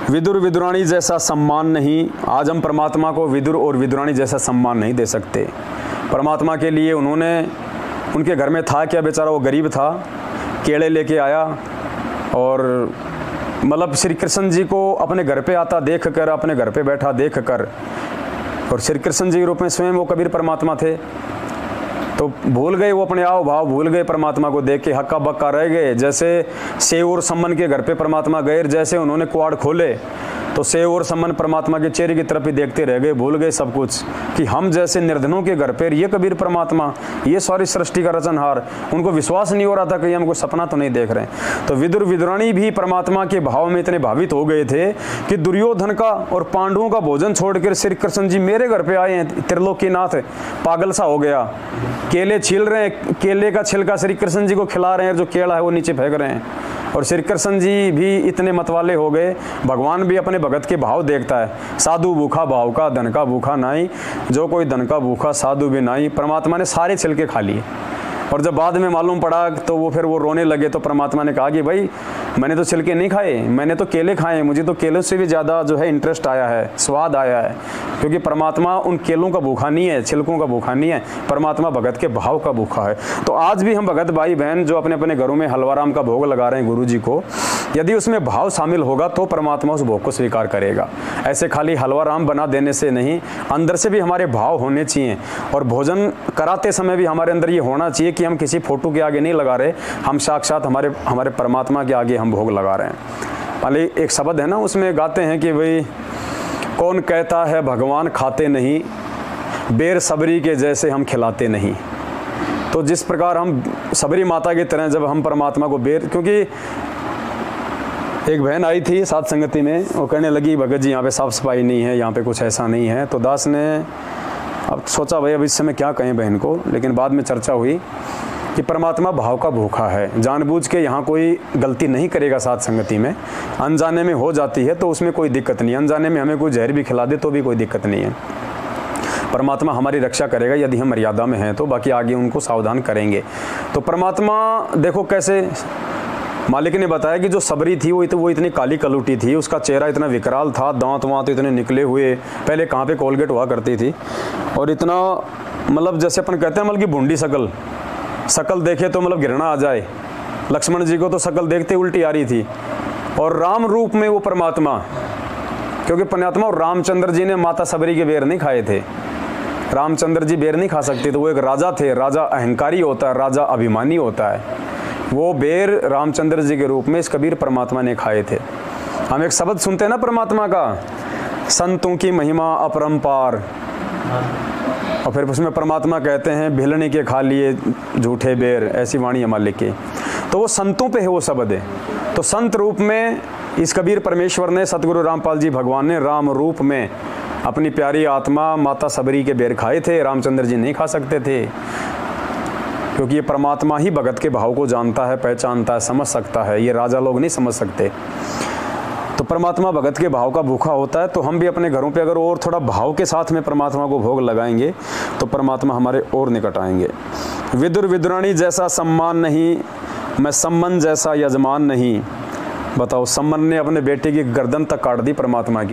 विदुर विदुरानी जैसा सम्मान नहीं। आज हम परमात्मा को विदुर और विदुरानी जैसा सम्मान नहीं दे सकते। परमात्मा के लिए उनके घर में था क्या, बेचारा वो गरीब था, केले लेके आया और मतलब श्री कृष्ण जी को अपने घर पे आता देख कर, अपने घर पे बैठा देख कर, और श्री कृष्ण जी के रूप में स्वयं वो कबीर परमात्मा थे, तो भूल गए वो अपने आओ भाव, भूल गए परमात्मा को देख के, हक्का बक्का रह गए। जैसे सेव और सम्मन के घर पे परमात्मा गए, जैसे उन्होंने कुआड़ खोले तो सेव और सम्मन परमात्मा के चेहरे की तरफ ही देखते रह गए, भूल गए सब कुछ कि हम जैसे निर्धनों के घर पे ये कबीर परमात्मा, ये सारी सृष्टि का रचनहार। उनको विश्वास नहीं हो रहा था कि हम कोई सपना तो नहीं देख रहे हैं। तो विदुर विदुरानी भी परमात्मा के भाव में इतने भावित हो गए थे कि दुर्योधन का और पांडवों का भोजन छोड़कर श्री कृष्ण जी मेरे घर पे आए हैं, त्रिलोकीनाथ पागल सा हो गया। केले छील रहे हैं, केले का छिलका श्री कृष्ण जी को खिला रहे हैं, जो केला है वो नीचे फेंक रहे हैं। और श्री कृष्ण जी भी इतने मतवाले हो गए। भगवान भी अपने भगत के भाव देखता है। साधु भूखा भाव का, धन का भूखा नाई, जो कोई धन का भूखा साधु भी नाई। परमात्मा ने सारे छिलके खा लिए, और जब बाद में मालूम पड़ा तो वो फिर वो रोने लगे। तो परमात्मा ने कहा कि भाई मैंने तो छिलके नहीं खाए, मैंने तो केले खाए, मुझे तो केलों से भी ज़्यादा जो है इंटरेस्ट आया है, स्वाद आया है, क्योंकि परमात्मा उन केलों का भूखा नहीं है, छिलकों का भूखा नहीं है, परमात्मा भगत के भाव का भूखा है। तो आज भी हम भगत भाई बहन जो अपने अपने घरों में हलवाराम का भोग लगा रहे हैं गुरु जी को, यदि उसमें भाव शामिल होगा तो परमात्मा उस भोग को स्वीकार करेगा। ऐसे खाली हलवाराम बना देने से नहीं, अंदर से भी हमारे भाव होने चाहिए। और भोजन कराते समय भी हमारे अंदर ये होना चाहिए कि हम किसी फोटो के आगे नहीं लगा रहे, हम साक्षात हमारे परमात्मा के आगे हम भोग लगा रहे हैं। वाले एक शब्द है ना, उसमें गाते हैं कि भाई कौन कहता है भगवान खाते नहीं, बेर सबरी के जैसे हम खिलाते नहीं। तो जिस प्रकार हम सबरी माता की तरह जब हम परमात्मा को बेर, क्योंकि एक बहन आई थी साथ संगति में, वो कहने लगी भगत जी यहाँ पे साफ सफाई नहीं है, यहाँ पे कुछ ऐसा नहीं है। तो दास ने अब सोचा भाई अब इस समय क्या कहें बहन को, लेकिन बाद में चर्चा हुई कि परमात्मा भाव का भूखा है, जानबूझ के यहाँ कोई गलती नहीं करेगा साथ संगति में। अनजाने में हो जाती है तो उसमें कोई दिक्कत नहीं, अनजाने में हमें कोई जहर भी खिला दे तो भी कोई दिक्कत नहीं है। परमात्मा हमारी रक्षा करेगा यदि हम मर्यादा में हैं तो, बाकी आगे उनको सावधान करेंगे। तो परमात्मा देखो कैसे मालिक ने बताया कि जो सबरी थी वो इतनी काली कलूटी थी, उसका चेहरा इतना विकराल था, दांत वांत इतने निकले हुए, पहले कहाँ पे कोलगेट हुआ करती थी, और इतना मतलब जैसे अपन कहते हैं मतलब कि भूंडी शकल देखे तो मतलब घृणा आ जाए। लक्ष्मण जी को तो शकल देखते उल्टी आ रही थी। और राम रूप में वो परमात्मा, क्योंकि परमात्मा और रामचंद्र जी ने माता सबरी के बेर नहीं खाए थे, रामचंद्र जी बेर नहीं खा सकते, तो वो एक राजा थे, राजा अहंकारी होता है, राजा अभिमानी होता है। वो बेर रामचंद्र जी के रूप में इस कबीर परमात्मा ने खाए थे। हम एक शब्द सुनते हैं ना परमात्मा का, संतों की महिमा अपरंपार, और फिर उसमें परमात्मा कहते हैं भिलने के खा लिए झूठे बेर, ऐसी वाणी है मालिक की। तो वो संतों पे है वो शब्द है। तो संत रूप में इस कबीर परमेश्वर ने, सतगुरु रामपाल जी भगवान ने राम रूप में अपनी प्यारी आत्मा माता सबरी के बेर खाए थे। रामचंद्र जी नहीं खा सकते थे, क्योंकि ये परमात्मा ही भगत के भाव को जानता है, पहचानता है, समझ सकता है, ये राजा लोग नहीं समझ सकते। तो परमात्मा भगत के भाव का भूखा होता है। तो हम भी अपने घरों पे अगर और थोड़ा भाव के साथ में परमात्मा को भोग लगाएंगे तो परमात्मा हमारे और निकट आएंगे। विदुर विदुरानी जैसा सम्मान नहीं, मैं सम्मन जैसा यजमान नहीं। बताओ, सम्मन ने अपने बेटे की गर्दन तक काट दी परमात्मा की।